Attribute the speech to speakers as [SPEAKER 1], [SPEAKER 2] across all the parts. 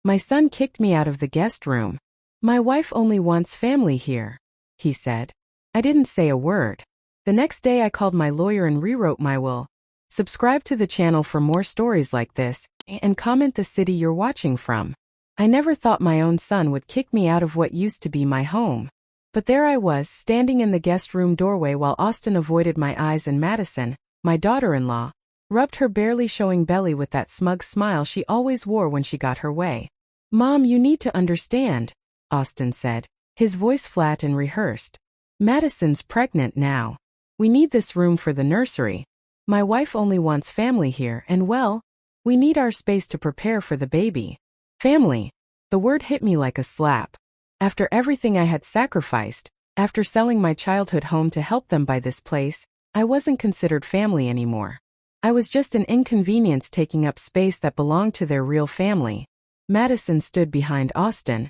[SPEAKER 1] My son kicked me out of the guest room. My wife only wants family here, he said. I didn't say a word. The next day I called my lawyer and rewrote my will. Subscribe to the channel for more stories like this, and comment the city you're watching from. I never thought my own son would kick me out of what used to be my home. But there I was, standing in the guest room doorway while Austin avoided my eyes and Madison, my daughter-in-law, rubbed her barely showing belly with that smug smile she always wore when she got her way. Mom, you need to understand, Austin said, his voice flat and rehearsed. Madison's pregnant now. We need this room for the nursery. My wife only wants family here and well, we need our space to prepare for the baby. Family. The word hit me like a slap. After everything I had sacrificed, after selling my childhood home to help them buy this place, I wasn't considered family anymore. I was just an inconvenience taking up space that belonged to their real family. Madison stood behind Austin,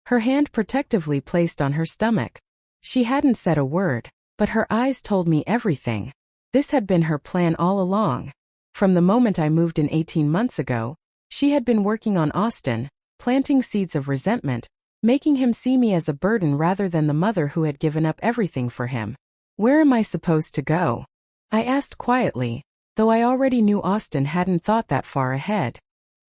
[SPEAKER 1] her hand protectively placed on her stomach. She hadn't said a word, but her eyes told me everything. This had been her plan all along. From the moment I moved in 18 months ago, she had been working on Austin, planting seeds of resentment, making him see me as a burden rather than the mother who had given up everything for him. Where am I supposed to go? I asked quietly, though I already knew Austin hadn't thought that far ahead.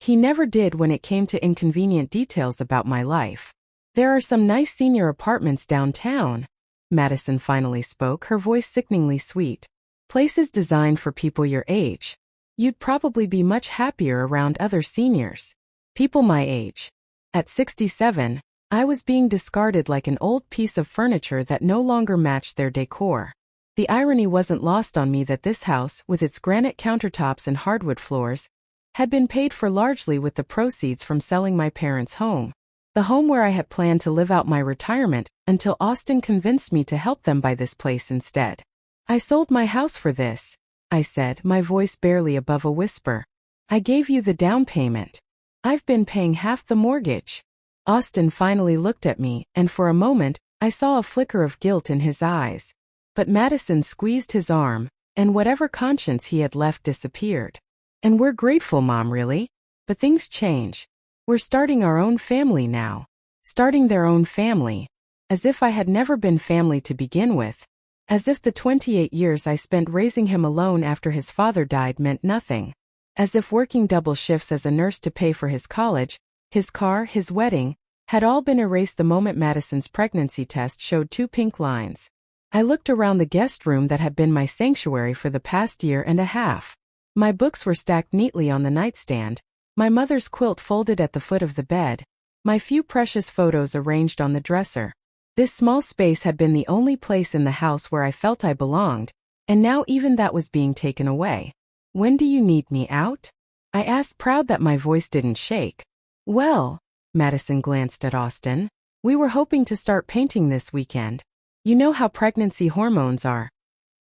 [SPEAKER 1] He never did when it came to inconvenient details about my life. There are some nice senior apartments downtown, Madison finally spoke, her voice sickeningly sweet. Places designed for people your age. You'd probably be much happier around other seniors. People my age. At 67, I was being discarded like an old piece of furniture that no longer matched their decor. The irony wasn't lost on me that this house, with its granite countertops and hardwood floors, had been paid for largely with the proceeds from selling my parents' home. The home where I had planned to live out my retirement until Austin convinced me to help them buy this place instead. I sold my house for this, I said, my voice barely above a whisper. I gave you the down payment. I've been paying half the mortgage. Austin finally looked at me, and for a moment, I saw a flicker of guilt in his eyes. But Madison squeezed his arm, and whatever conscience he had left disappeared. And we're grateful, Mom, really. But things change. We're starting our own family now. Starting their own family. As if I had never been family to begin with. As if the 28 years I spent raising him alone after his father died meant nothing. As if working double shifts as a nurse to pay for his college, his car, his wedding, had all been erased the moment Madison's pregnancy test showed 2 pink lines. I looked around the guest room that had been my sanctuary for the past year and a half. My books were stacked neatly on the nightstand, my mother's quilt folded at the foot of the bed, my few precious photos arranged on the dresser. This small space had been the only place in the house where I felt I belonged, and now even that was being taken away. When do you need me out? I asked, proud that my voice didn't shake. Well, Madison glanced at Austin. We were hoping to start painting this weekend. You know how pregnancy hormones are.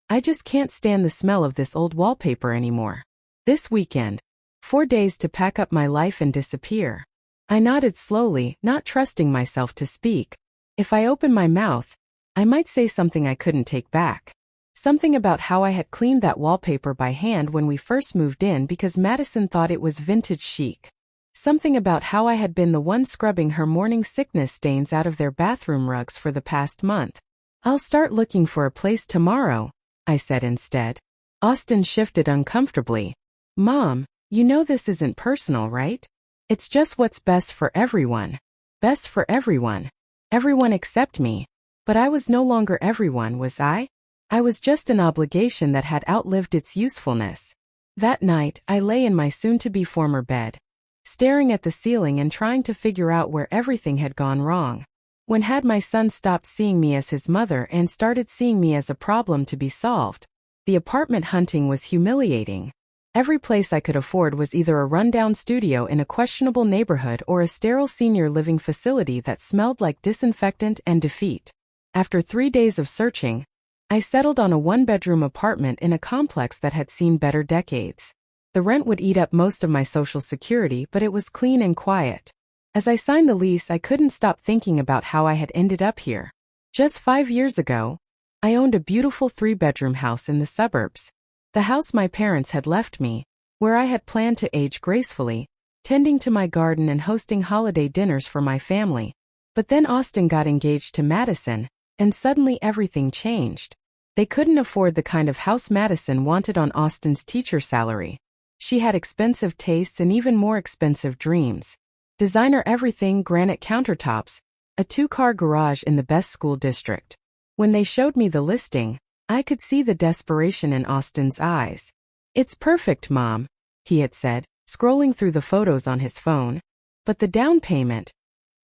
[SPEAKER 1] I just can't stand the smell of this old wallpaper anymore. This weekend. 4 days to pack up my life and disappear. I nodded slowly, not trusting myself to speak. If I opened my mouth, I might say something I couldn't take back. Something about how I had cleaned that wallpaper by hand when we first moved in because Madison thought it was vintage chic. Something about how I had been the one scrubbing her morning sickness stains out of their bathroom rugs for the past month. I'll start looking for a place tomorrow, I said instead. Austin shifted uncomfortably. Mom, you know this isn't personal, right? It's just what's best for everyone. Best for everyone. Everyone except me. But I was no longer everyone, was I? I was just an obligation that had outlived its usefulness. That night, I lay in my soon-to-be former bed, staring at the ceiling and trying to figure out where everything had gone wrong. When had my son stopped seeing me as his mother and started seeing me as a problem to be solved? The apartment hunting was humiliating. Every place I could afford was either a rundown studio in a questionable neighborhood or a sterile senior living facility that smelled like disinfectant and defeat. After 3 days of searching, I settled on a 1-bedroom apartment in a complex that had seen better decades. The rent would eat up most of my social security, but it was clean and quiet. As I signed the lease, I couldn't stop thinking about how I had ended up here. Just 5 years ago, I owned a beautiful 3-bedroom house in the suburbs. The house my parents had left me, where I had planned to age gracefully, tending to my garden and hosting holiday dinners for my family. But then Austin got engaged to Madison, and suddenly everything changed. They couldn't afford the kind of house Madison wanted on Austin's teacher salary. She had expensive tastes and even more expensive dreams. Designer everything, granite countertops, a 2-car garage in the best school district. When they showed me the listing, I could see the desperation in Austin's eyes. "It's perfect, Mom," he had said, scrolling through the photos on his phone. "But the down payment,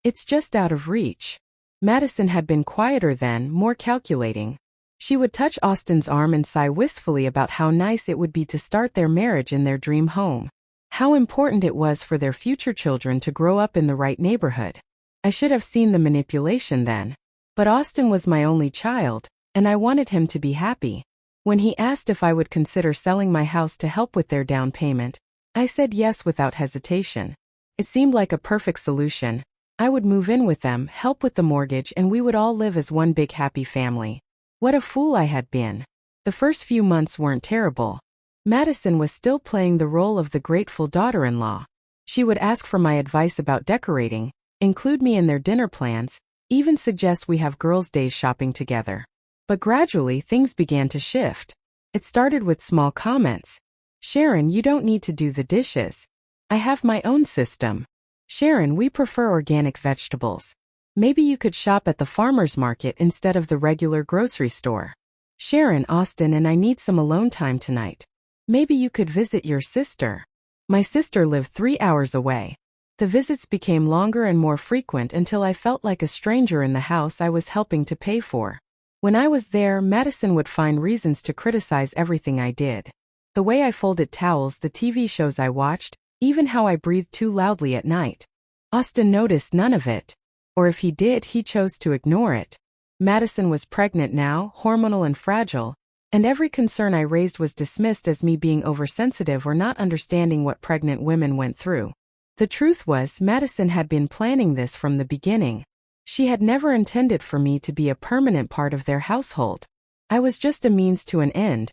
[SPEAKER 1] it's just out of reach." Madison had been quieter then, more calculating. She would touch Austin's arm and sigh wistfully about how nice it would be to start their marriage in their dream home. How important it was for their future children to grow up in the right neighborhood. I should have seen the manipulation then. But Austin was my only child, and I wanted him to be happy. When he asked if I would consider selling my house to help with their down payment, I said yes without hesitation. It seemed like a perfect solution. I would move in with them, help with the mortgage, and we would all live as one big happy family. What a fool I had been. The first few months weren't terrible. Madison was still playing the role of the grateful daughter-in-law. She would ask for my advice about decorating, include me in their dinner plans, even suggest we have girls' days shopping together. But gradually things began to shift. It started with small comments. "Sharon, you don't need to do the dishes. I have my own system. Sharon, we prefer organic vegetables. Maybe you could shop at the farmer's market instead of the regular grocery store. Sharon, Austin and I need some alone time tonight. Maybe you could visit your sister." My sister lived 3 hours away. The visits became longer and more frequent until I felt like a stranger in the house I was helping to pay for. When I was there, Madison would find reasons to criticize everything I did. The way I folded towels, the TV shows I watched, even how I breathed too loudly at night. Austin noticed none of it. Or if he did, he chose to ignore it. Madison was pregnant now, hormonal and fragile, and every concern I raised was dismissed as me being oversensitive or not understanding what pregnant women went through. The truth was, Madison had been planning this from the beginning. She had never intended for me to be a permanent part of their household. I was just a means to an end,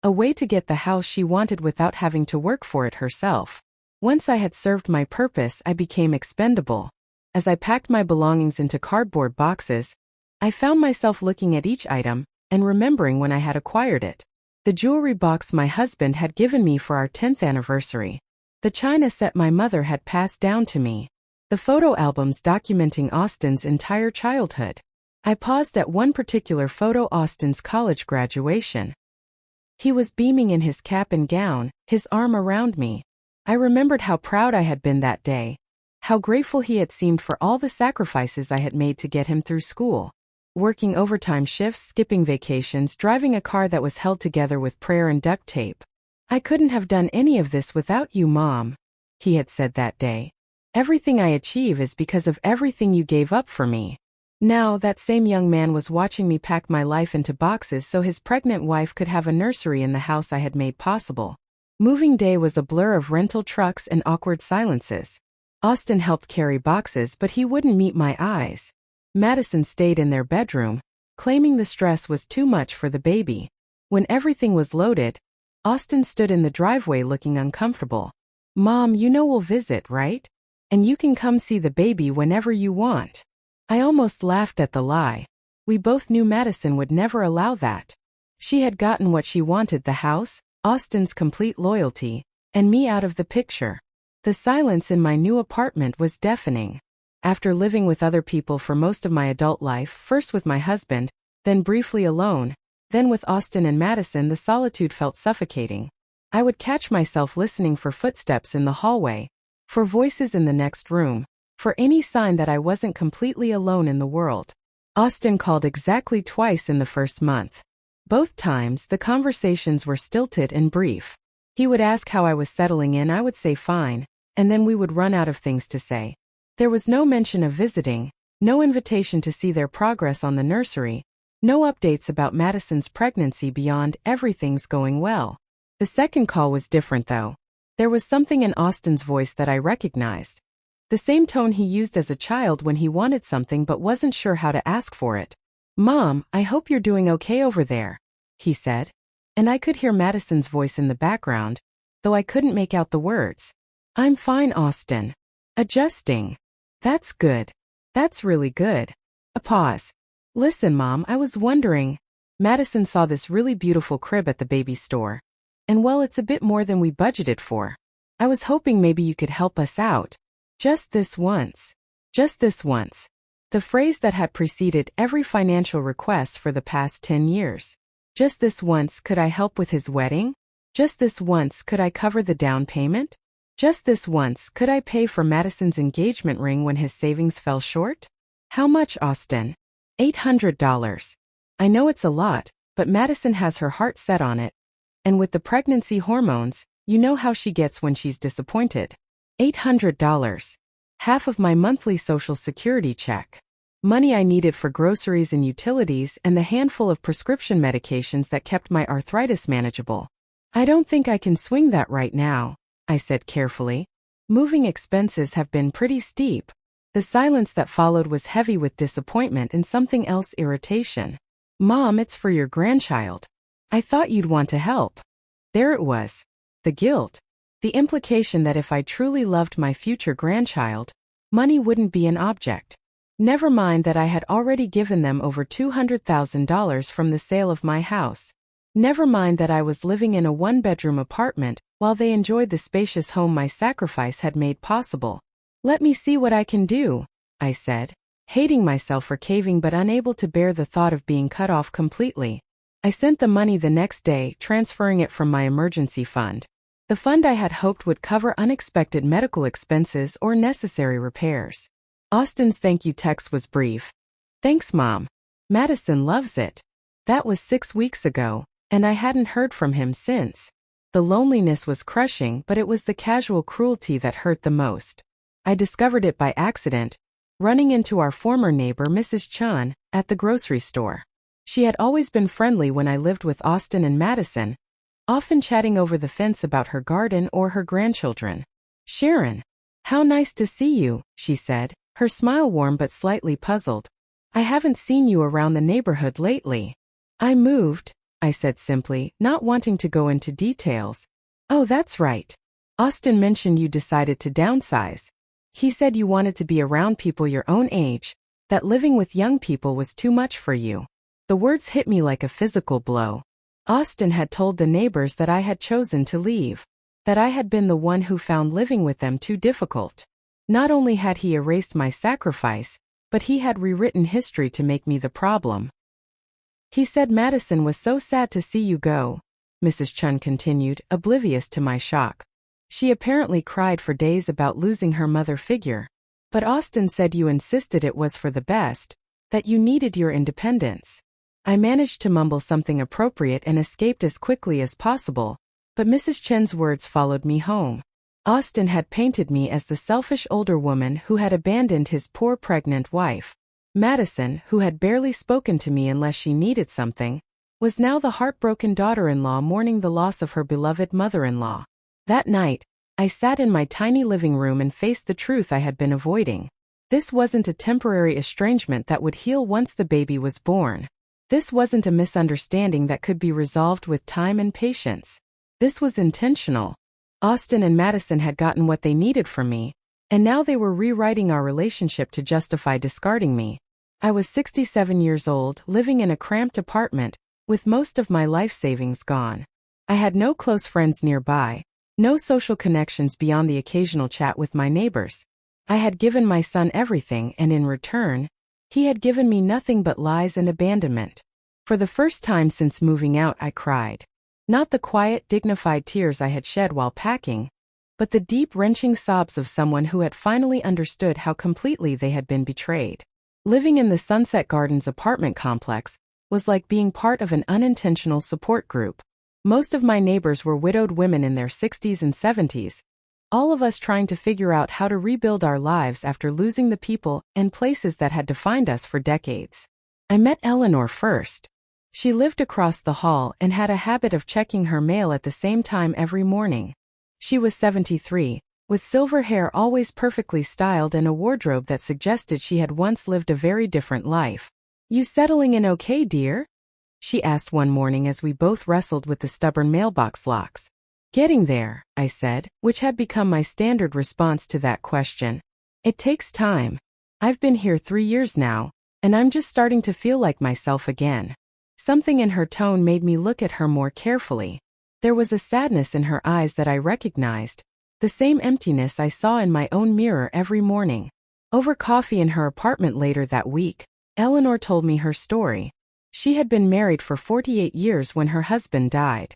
[SPEAKER 1] a way to get the house she wanted without having to work for it herself. Once I had served my purpose, I became expendable. As I packed my belongings into cardboard boxes, I found myself looking at each item and remembering when I had acquired it. The jewelry box my husband had given me for our 10th anniversary. The china set my mother had passed down to me. The photo albums documenting Austin's entire childhood. I paused at one particular photo, Austin's college graduation. He was beaming in his cap and gown, his arm around me. I remembered how proud I had been that day, how grateful he had seemed for all the sacrifices I had made to get him through school. Working overtime shifts, skipping vacations, driving a car that was held together with prayer and duct tape. "I couldn't have done any of this without you, Mom," he had said that day. "Everything I achieve is because of everything you gave up for me." Now, that same young man was watching me pack my life into boxes so his pregnant wife could have a nursery in the house I had made possible. Moving day was a blur of rental trucks and awkward silences. Austin helped carry boxes, but he wouldn't meet my eyes. Madison stayed in their bedroom, claiming the stress was too much for the baby. When everything was loaded, Austin stood in the driveway looking uncomfortable. "Mom, you know we'll visit, right? And you can come see the baby whenever you want." I almost laughed at the lie. We both knew Madison would never allow that. She had gotten what she wanted, the house, Austin's complete loyalty, and me out of the picture. The silence in my new apartment was deafening. After living with other people for most of my adult life, first with my husband, then briefly alone, then with Austin and Madison, the solitude felt suffocating. I would catch myself listening for footsteps in the hallway, for voices in the next room, for any sign that I wasn't completely alone in the world. Austin called exactly twice in the first month. Both times, the conversations were stilted and brief. He would ask how I was settling in, I would say fine, and then we would run out of things to say. There was no mention of visiting, no invitation to see their progress on the nursery, no updates about Madison's pregnancy beyond "everything's going well." The second call was different though. There was something in Austin's voice that I recognized. The same tone he used as a child when he wanted something but wasn't sure how to ask for it. "Mom, I hope you're doing okay over there," he said. And I could hear Madison's voice in the background, though I couldn't make out the words. I'm fine, Austin. Adjusting. That's good. That's really good. A pause. Listen, Mom, I was wondering. Madison saw this really beautiful crib at the baby store. And well, it's a bit more than we budgeted for. I was hoping maybe you could help us out. Just this once. Just this once. The phrase that had preceded every financial request for the past 10 years. Just this once, could I help with his wedding? Just this once, could I cover the down payment? Just this once, could I pay for Madison's engagement ring when his savings fell short? How much, Austin? $800. I know it's a lot, but Madison has her heart set on it. And with the pregnancy hormones, you know how she gets when she's disappointed. $800. Half of my monthly Social Security check. Money I needed for groceries and utilities and the handful of prescription medications that kept my arthritis manageable. I don't think I can swing that right now, I said carefully. Moving expenses have been pretty steep. The silence that followed was heavy with disappointment and something else, irritation. Mom, it's for your grandchild. I thought you'd want to help. There it was. The guilt. The implication that if I truly loved my future grandchild, money wouldn't be an object. Never mind that I had already given them over $200,000 from the sale of my house. Never mind that I was living in a one-bedroom apartment while they enjoyed the spacious home my sacrifice had made possible. Let me see what I can do, I said, hating myself for caving but unable to bear the thought of being cut off completely. I sent the money the next day, transferring it from my emergency fund. The fund I had hoped would cover unexpected medical expenses or necessary repairs. Austin's thank you text was brief. Thanks, Mom. Madison loves it. That was 6 weeks ago, and I hadn't heard from him since. The loneliness was crushing, but it was the casual cruelty that hurt the most. I discovered it by accident, running into our former neighbor, Mrs. Chun, at the grocery store. She had always been friendly when I lived with Austin and Madison, often chatting over the fence about her garden or her grandchildren. Sharon, how nice to see you, she said, her smile warm but slightly puzzled. I haven't seen you around the neighborhood lately. I moved, I said simply, not wanting to go into details. Oh, that's right. Austin mentioned you decided to downsize. He said you wanted to be around people your own age, that living with young people was too much for you. The words hit me like a physical blow. Austin had told the neighbors that I had chosen to leave, that I had been the one who found living with them too difficult. Not only had he erased my sacrifice, but he had rewritten history to make me the problem. He said Madison was so sad to see you go, Mrs. Chun continued, oblivious to my shock. She apparently cried for days about losing her mother figure. But Austin said you insisted it was for the best, that you needed your independence. I managed to mumble something appropriate and escaped as quickly as possible, but Mrs. Chen's words followed me home. Austin had painted me as the selfish older woman who had abandoned his poor pregnant wife. Madison, who had barely spoken to me unless she needed something, was now the heartbroken daughter-in-law mourning the loss of her beloved mother-in-law. That night, I sat in my tiny living room and faced the truth I had been avoiding. This wasn't a temporary estrangement that would heal once the baby was born. This wasn't a misunderstanding that could be resolved with time and patience. This was intentional. Austin and Madison had gotten what they needed from me, and now they were rewriting our relationship to justify discarding me. I was 67 years old, living in a cramped apartment, with most of my life savings gone. I had no close friends nearby, no social connections beyond the occasional chat with my neighbors. I had given my son everything, and in return, he had given me nothing but lies and abandonment. For the first time since moving out, I cried. Not the quiet, dignified tears I had shed while packing, but the deep, wrenching sobs of someone who had finally understood how completely they had been betrayed. Living in the Sunset Gardens apartment complex was like being part of an unintentional support group. Most of my neighbors were widowed women in their 60s and 70s, all of us trying to figure out how to rebuild our lives after losing the people and places that had defined us for decades. I met Eleanor first. She lived across the hall and had a habit of checking her mail at the same time every morning. She was 73, with silver hair always perfectly styled and a wardrobe that suggested she had once lived a very different life. "You settling in okay, dear?" she asked one morning as we both wrestled with the stubborn mailbox locks. Getting there, I said, which had become my standard response to that question. It takes time. I've been here 3 years now, and I'm just starting to feel like myself again. Something in her tone made me look at her more carefully. There was a sadness in her eyes that I recognized, the same emptiness I saw in my own mirror every morning. Over coffee in her apartment later that week, Eleanor told me her story. She had been married for 48 years when her husband died.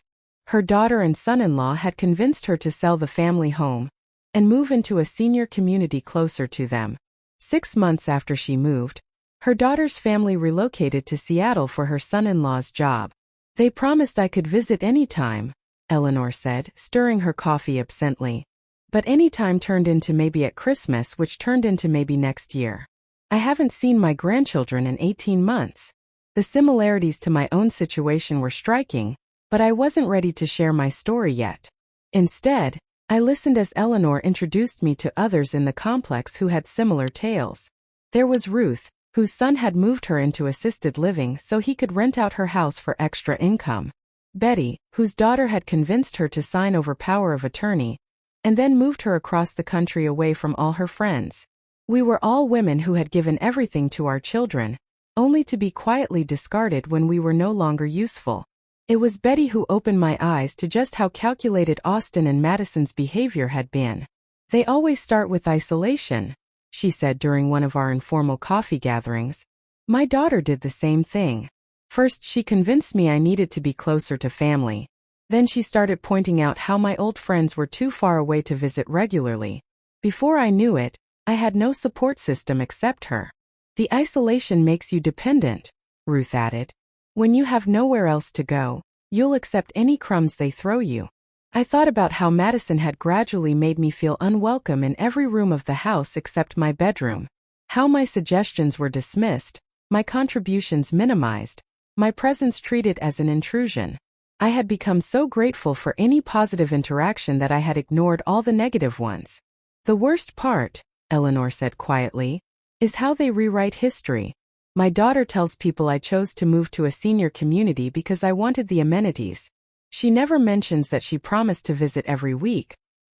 [SPEAKER 1] Her daughter and son-in-law had convinced her to sell the family home and move into a senior community closer to them. 6 months after she moved, her daughter's family relocated to Seattle for her son-in-law's job. They promised I could visit any time, Eleanor said, stirring her coffee absently. But any time turned into maybe at Christmas, which turned into maybe next year. I haven't seen my grandchildren in 18 months. The similarities to my own situation were striking, but I wasn't ready to share my story yet. Instead, I listened as Eleanor introduced me to others in the complex who had similar tales. There was Ruth, whose son had moved her into assisted living so he could rent out her house for extra income. Betty, whose daughter had convinced her to sign over power of attorney, and then moved her across the country away from all her friends. We were all women who had given everything to our children, only to be quietly discarded when we were no longer useful. It was Betty who opened my eyes to just how calculated Austin and Madison's behavior had been. They always start with isolation, she said during one of our informal coffee gatherings. My daughter did the same thing. First, she convinced me I needed to be closer to family. Then she started pointing out how my old friends were too far away to visit regularly. Before I knew it, I had no support system except her. The isolation makes you dependent, Ruth added. When you have nowhere else to go, you'll accept any crumbs they throw you. I thought about how Madison had gradually made me feel unwelcome in every room of the house except my bedroom. How my suggestions were dismissed, my contributions minimized, my presence treated as an intrusion. I had become so grateful for any positive interaction that I had ignored all the negative ones. The worst part, Eleanor said quietly, is how they rewrite history. My daughter tells people I chose to move to a senior community because I wanted the amenities. She never mentions that she promised to visit every week,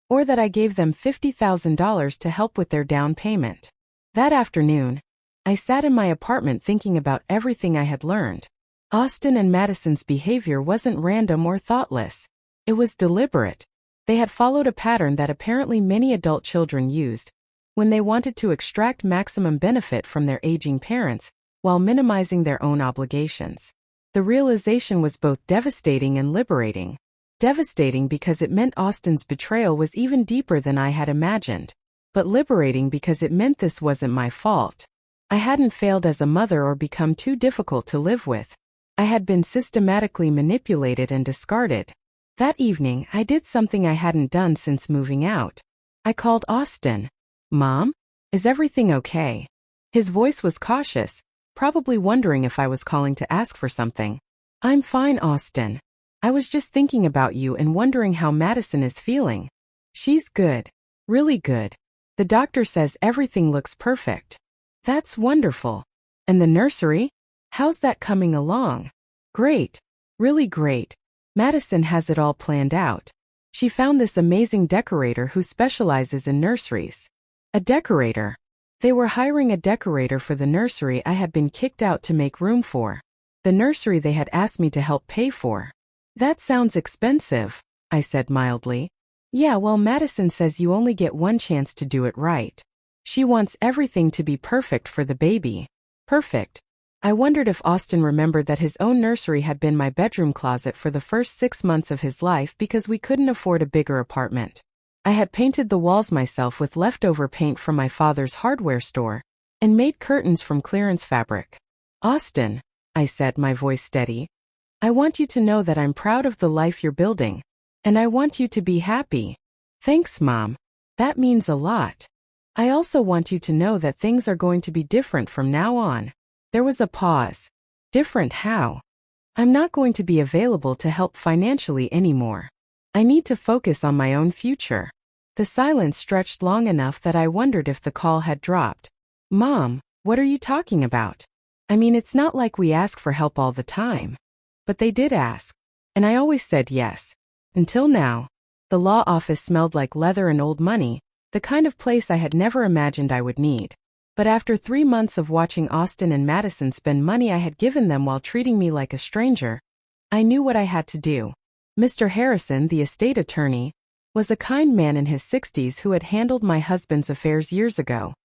[SPEAKER 1] or that I gave them $50,000 to help with their down payment. That afternoon, I sat in my apartment thinking about everything I had learned. Austin and Madison's behavior wasn't random or thoughtless. It was deliberate. They had followed a pattern that apparently many adult children used when they wanted to extract maximum benefit from their aging parents while minimizing their own obligations. The realization was both devastating and liberating. Devastating because it meant Austin's betrayal was even deeper than I had imagined, but liberating because it meant this wasn't my fault. I hadn't failed as a mother or become too difficult to live with. I had been systematically manipulated and discarded. That evening, I did something I hadn't done since moving out. I called Austin. Mom? Is everything okay? His voice was cautious, probably wondering if I was calling to ask for something. I'm fine, Austin. I was just thinking about you and wondering how Madison is feeling. She's good. Really good. The doctor says everything looks perfect. That's wonderful. And the nursery? How's that coming along? Great. Really great. Madison has it all planned out. She found this amazing decorator who specializes in nurseries. A decorator. They were hiring a decorator for the nursery I had been kicked out to make room for. The nursery they had asked me to help pay for. That sounds expensive, I said mildly. Yeah, well, Madison says you only get one chance to do it right. She wants everything to be perfect for the baby. Perfect. I wondered if Austin remembered that his own nursery had been my bedroom closet for the first 6 months of his life because we couldn't afford a bigger apartment. I had painted the walls myself with leftover paint from my father's hardware store and made curtains from clearance fabric. Austin, I said, my voice steady, I want you to know that I'm proud of the life you're building, and I want you to be happy. Thanks, Mom. That means a lot. I also want you to know that things are going to be different from now on. There was a pause. Different how? I'm not going to be available to help financially anymore. I need to focus on my own future. The silence stretched long enough that I wondered if the call had dropped. Mom, what are you talking about? I mean, it's not like we ask for help all the time. But they did ask. And I always said yes. Until now. The law office smelled like leather and old money, the kind of place I had never imagined I would need. But after 3 months of watching Austin and Madison spend money I had given them while treating me like a stranger, I knew what I had to do. Mr. Harrison, the estate attorney, was a kind man in his 60s who had handled my husband's affairs years ago.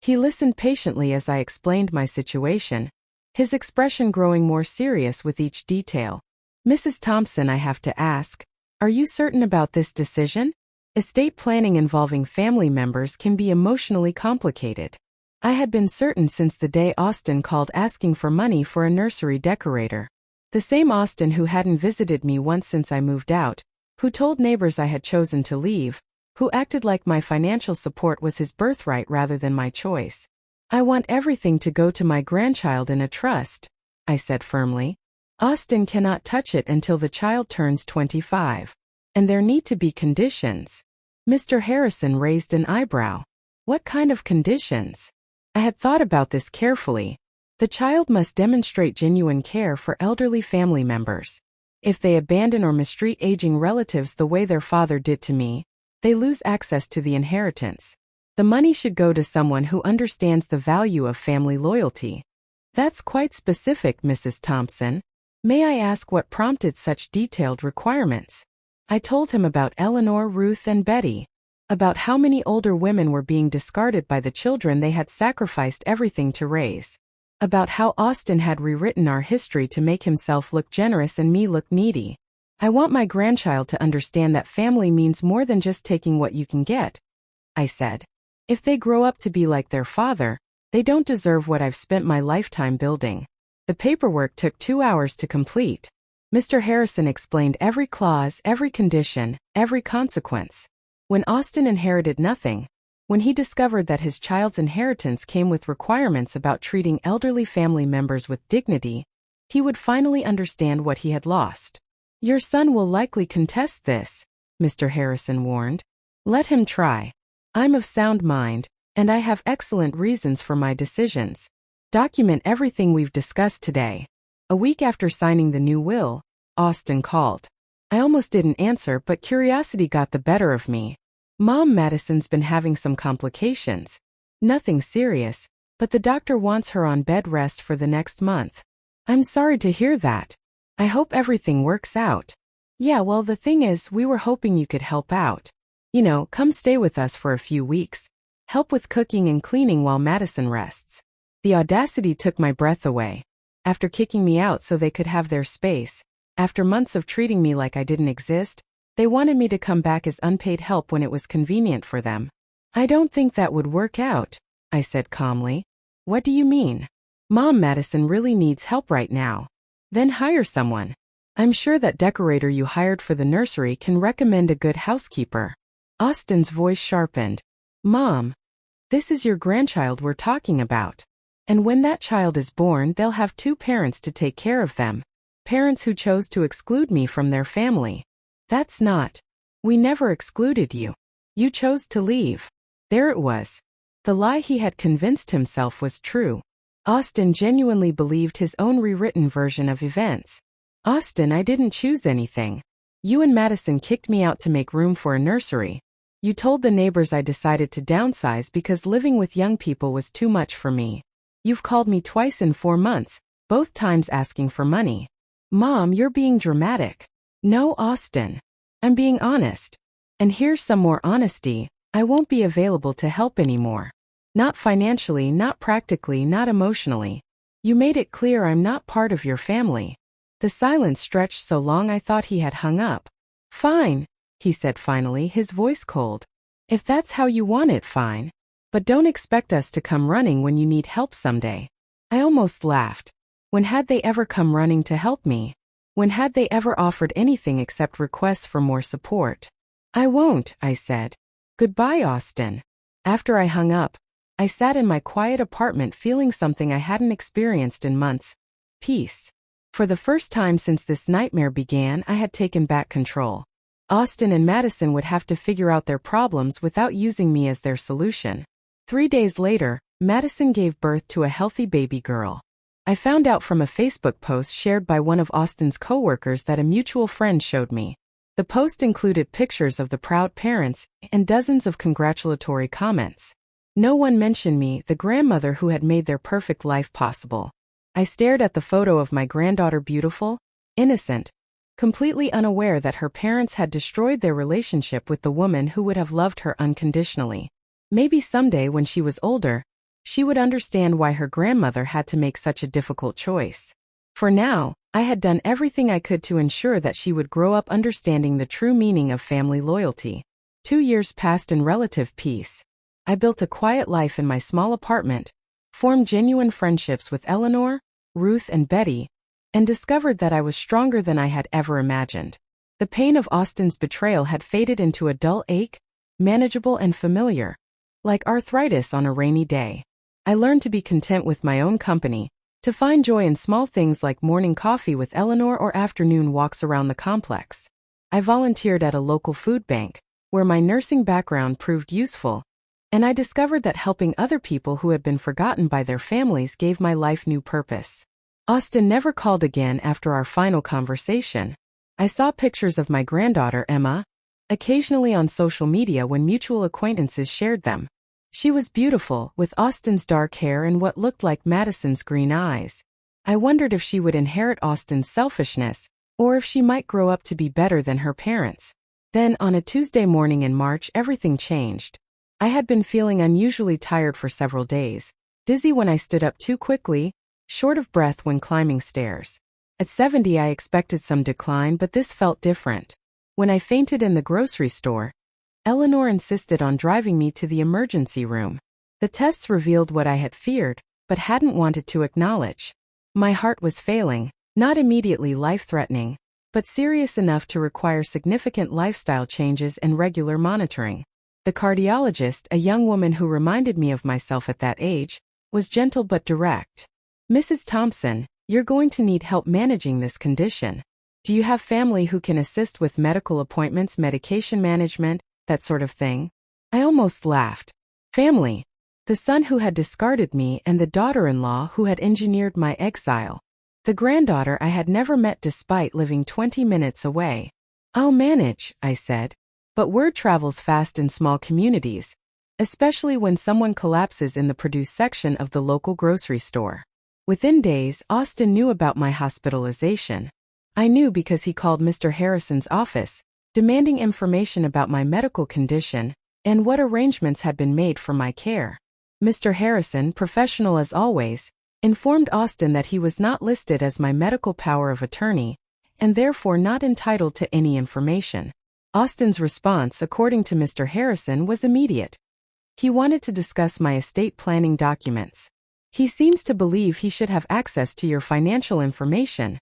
[SPEAKER 1] He listened patiently as I explained my situation, his expression growing more serious with each detail. "Mrs. Thompson, I have to ask, are you certain about this decision? Estate planning involving family members can be emotionally complicated." I had been certain since the day Austin called asking for money for a nursery decorator. The same Austin who hadn't visited me once since I moved out, who told neighbors I had chosen to leave, who acted like my financial support was his birthright rather than my choice. "I want everything to go to my grandchild in a trust," I said firmly. "Austin cannot touch it until the child turns 25. And there need to be conditions." Mr. Harrison raised an eyebrow. "What kind of conditions?" I had thought about this carefully. The child must demonstrate genuine care for elderly family members. If they abandon or mistreat aging relatives the way their father did to me, they lose access to the inheritance. The money should go to someone who understands the value of family loyalty. "That's quite specific, Mrs. Thompson. May I ask what prompted such detailed requirements?" I told him about Eleanor, Ruth, and Betty, about how many older women were being discarded by the children they had sacrificed everything to raise, about how Austin had rewritten our history to make himself look generous and me look needy. "I want my grandchild to understand that family means more than just taking what you can get," I said. "If they grow up to be like their father, they don't deserve what I've spent my lifetime building." The paperwork took 2 hours to complete. Mr. Harrison explained every clause, every condition, every consequence. When Austin inherited nothing, when he discovered that his child's inheritance came with requirements about treating elderly family members with dignity, he would finally understand what he had lost. "Your son will likely contest this," Mr. Harrison warned. "Let him try. I'm of sound mind, and I have excellent reasons for my decisions. Document everything we've discussed today." A week after signing the new will, Austin called. I almost didn't answer, but curiosity got the better of me. "Mom, Madison's been having some complications. Nothing serious, but the doctor wants her on bed rest for the next month." "I'm sorry to hear that. I hope everything works out." "Yeah, well, the thing is, we were hoping you could help out. Come stay with us for a few weeks. Help with cooking and cleaning while Madison rests." The audacity took my breath away. After kicking me out so they could have their space, after months of treating me like I didn't exist, they wanted me to come back as unpaid help when it was convenient for them. "I don't think that would work out," I said calmly. "What do you mean?" "Mom, Madison really needs help right now." "Then hire someone. I'm sure that decorator you hired for the nursery can recommend a good housekeeper." Austin's voice sharpened. "Mom, this is your grandchild we're talking about. And when that child is born, they'll have 2 parents to take care of them. Parents who chose to exclude me from their family. That's not. We never excluded you. You chose to leave." There it was. The lie he had convinced himself was true. Austin genuinely believed his own rewritten version of events. "Austin, I didn't choose anything. You and Madison kicked me out to make room for a nursery. You told the neighbors I decided to downsize because living with young people was too much for me. You've called me twice in 4 months, both times asking for money." "Mom, you're being dramatic." "No, Austin. I'm being honest. And here's some more honesty. I won't be available to help anymore. Not financially, not practically, not emotionally. You made it clear I'm not part of your family." The silence stretched so long I thought he had hung up. "Fine," he said finally, his voice cold. "If that's how you want it, fine. But don't expect us to come running when you need help someday." I almost laughed. When had they ever come running to help me? When had they ever offered anything except requests for more support? "I won't," I said. "Goodbye, Austin." After I hung up, I sat in my quiet apartment feeling something I hadn't experienced in months. Peace. For the first time since this nightmare began, I had taken back control. Austin and Madison would have to figure out their problems without using me as their solution. 3 days later, Madison gave birth to a healthy baby girl. I found out from a Facebook post shared by one of Austin's coworkers that a mutual friend showed me. The post included pictures of the proud parents and dozens of congratulatory comments. No one mentioned me, the grandmother who had made their perfect life possible. I stared at the photo of my granddaughter, beautiful, innocent, completely unaware that her parents had destroyed their relationship with the woman who would have loved her unconditionally. Maybe someday when she was older, she would understand why her grandmother had to make such a difficult choice. For now, I had done everything I could to ensure that she would grow up understanding the true meaning of family loyalty. 2 years passed in relative peace. I built a quiet life in my small apartment, formed genuine friendships with Eleanor, Ruth, and Betty, and discovered that I was stronger than I had ever imagined. The pain of Austin's betrayal had faded into a dull ache, manageable and familiar, like arthritis on a rainy day. I learned to be content with my own company, to find joy in small things like morning coffee with Eleanor or afternoon walks around the complex. I volunteered at a local food bank, where my nursing background proved useful, and I discovered that helping other people who had been forgotten by their families gave my life new purpose. Austin never called again after our final conversation. I saw pictures of my granddaughter, Emma, occasionally on social media when mutual acquaintances shared them. She was beautiful, with Austin's dark hair and what looked like Madison's green eyes. I wondered if she would inherit Austin's selfishness, or if she might grow up to be better than her parents. Then, on a Tuesday morning in March, everything changed. I had been feeling unusually tired for several days, dizzy when I stood up too quickly, short of breath when climbing stairs. At 70, I expected some decline, but this felt different. When I fainted in the grocery store, Eleanor insisted on driving me to the emergency room. The tests revealed what I had feared, but hadn't wanted to acknowledge. My heart was failing, not immediately life-threatening, but serious enough to require significant lifestyle changes and regular monitoring. The cardiologist, a young woman who reminded me of myself at that age, was gentle but direct. "Mrs. Thompson, you're going to need help managing this condition. Do you have family who can assist with medical appointments, medication management, that sort of thing?" I almost laughed. Family. The son who had discarded me and the daughter-in-law who had engineered my exile. The granddaughter I had never met despite living 20 minutes away. "I'll manage," I said. But word travels fast in small communities, especially when someone collapses in the produce section of the local grocery store. Within days, Austin knew about my hospitalization. I knew because he called Mr. Harrison's office, demanding information about my medical condition and what arrangements had been made for my care. Mr. Harrison, professional as always, informed Austin that he was not listed as my medical power of attorney, and therefore not entitled to any information. Austin's response, according to Mr. Harrison, was immediate. He wanted to discuss my estate planning documents. "He seems to believe he should have access to your financial information,"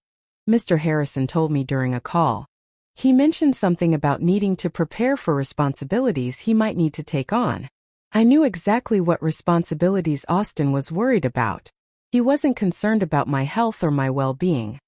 [SPEAKER 1] Mr. Harrison told me during a call. He mentioned something about needing to prepare for responsibilities he might need to take on. I knew exactly what responsibilities Austin was worried about. He wasn't concerned about my health or my well-being.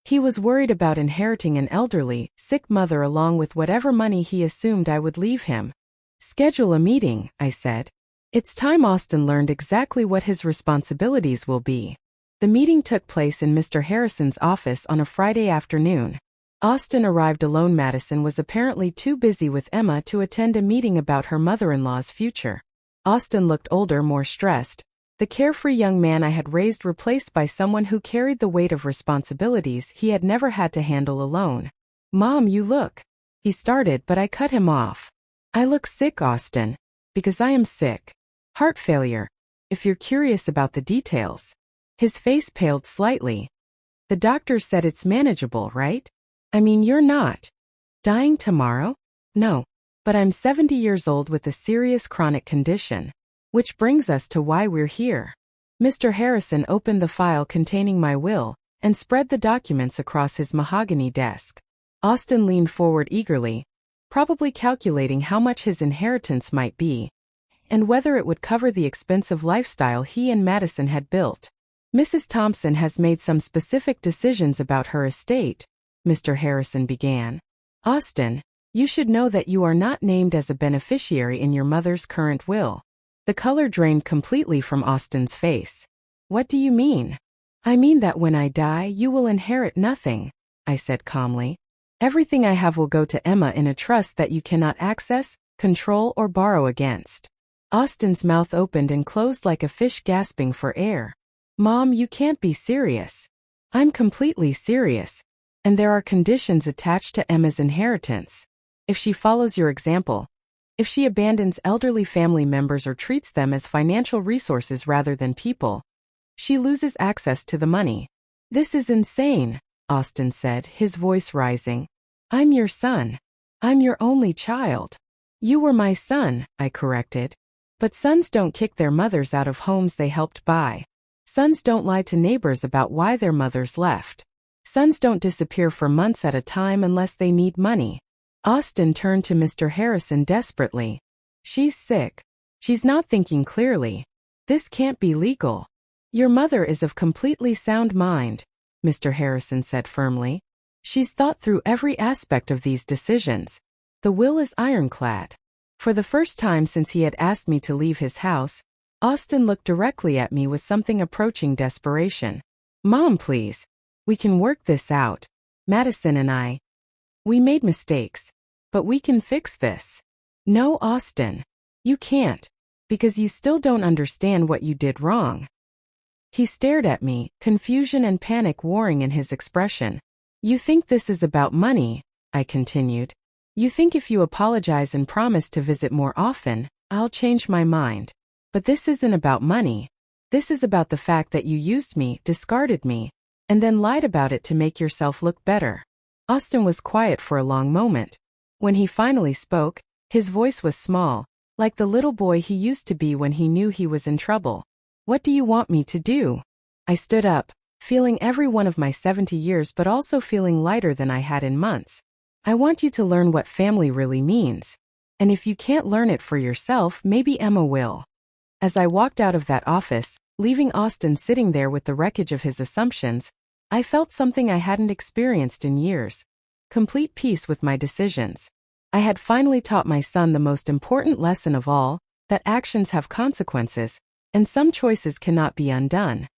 [SPEAKER 1] He was worried about inheriting an elderly, sick mother along with whatever money he assumed I would leave him. "Schedule a meeting," I said. It's time Austin learned exactly what his responsibilities will be. The meeting took place in Mr. Harrison's office on a Friday afternoon. Austin arrived alone. Madison was apparently too busy with Emma to attend a meeting about her mother-in-law's future. Austin looked older, more stressed. The carefree young man I had raised replaced by someone who carried the weight of responsibilities he had never had to handle alone. "Mom, you look," he started, but I cut him off. "I look sick, Austin. Because I am sick. Heart failure, if you're curious about the details." His face paled slightly. "The doctor said it's manageable, right? I mean, you're not dying tomorrow?" "No. But I'm 70 years old with a serious chronic condition. Which brings us to why we're here." Mr. Harrison opened the file containing my will and spread the documents across his mahogany desk. Austin leaned forward eagerly, probably calculating how much his inheritance might be, and whether it would cover the expensive lifestyle he and Madison had built. "Mrs. Thompson has made some specific decisions about her estate," Mr. Harrison began. "Austin, you should know that you are not named as a beneficiary in your mother's current will." The color drained completely from Austin's face. "What do you mean?" "I mean that when I die, you will inherit nothing," I said calmly. Everything I have will go to Emma in a trust that you cannot access, control, or borrow against. Austin's mouth opened and closed like a fish gasping for air. Mom, you can't be serious. I'm completely serious. And there are conditions attached to Emma's inheritance. If she follows your example, if she abandons elderly family members or treats them as financial resources rather than people, she loses access to the money. This is insane, Austin said, his voice rising. I'm your son. I'm your only child. You were my son, I corrected. But sons don't kick their mothers out of homes they helped buy. Sons don't lie to neighbors about why their mothers left. Sons don't disappear for months at a time unless they need money. Austin turned to Mr. Harrison desperately. She's sick. She's not thinking clearly. This can't be legal. Your mother is of completely sound mind, Mr. Harrison said firmly. She's thought through every aspect of these decisions. The will is ironclad. For the first time since he had asked me to leave his house, Austin looked directly at me with something approaching desperation. Mom, please. We can work this out. Madison and I. We made mistakes. But we can fix this. No, Austin. You can't. Because you still don't understand what you did wrong. He stared at me, confusion and panic warring in his expression. You think this is about money, I continued. You think if you apologize and promise to visit more often, I'll change my mind. But this isn't about money. This is about the fact that you used me, discarded me, and then lied about it to make yourself look better. Austin was quiet for a long moment. When he finally spoke, his voice was small, like the little boy he used to be when he knew he was in trouble. What do you want me to do? I stood up, feeling every one of my 70 years but also feeling lighter than I had in months. I want you to learn what family really means. And if you can't learn it for yourself, maybe Emma will. As I walked out of that office, leaving Austin sitting there with the wreckage of his assumptions, I felt something I hadn't experienced in years. Complete peace with my decisions. I had finally taught my son the most important lesson of all, that actions have consequences, and some choices cannot be undone.